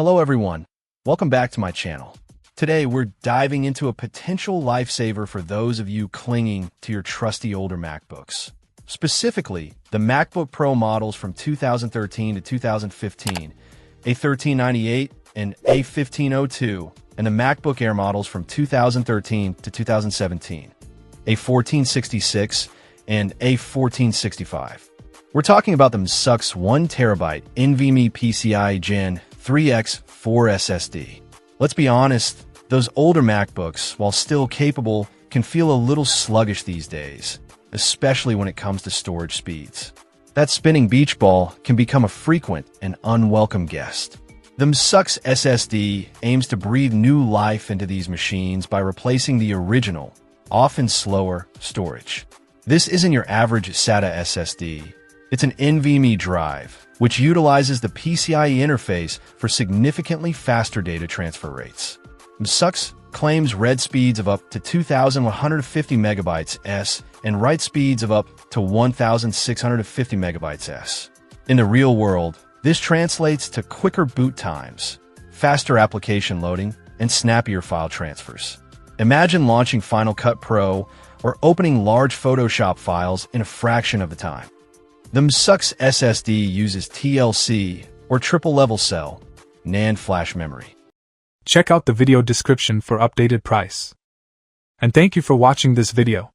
Hello everyone, welcome back to my channel. Today we're diving into a potential lifesaver for those of you clinging to your trusty older MacBooks. Specifically, the MacBook Pro models from 2013 to 2015, A1398 and A1502, and the MacBook Air models from 2013 to 2017, A1466 and A1465. We're talking about the Mzsucce 1TB NVMe PCIe Gen 3x4 SSD. Let's be honest, those older MacBooks, while still capable, can feel a little sluggish these days, especially when it comes to storage speeds. That spinning beach ball can become a frequent and unwelcome guest. The Mzsucce SSD aims to breathe new life into these machines by replacing the original, often slower, storage. This isn't your average SATA SSD. It's an NVMe drive, which utilizes the PCIe interface for significantly faster data transfer rates. Mzsucce claims read speeds of up to 2,150 megabytes s and write speeds of up to 1,650 megabytes s. In the real world, this translates to quicker boot times, faster application loading, and snappier file transfers. Imagine launching Final Cut Pro or opening large Photoshop files in a fraction of the time. The Mzsucce SSD uses TLC, or triple-level cell, NAND flash memory. Check out the video description for updated price. And thank you for watching this video.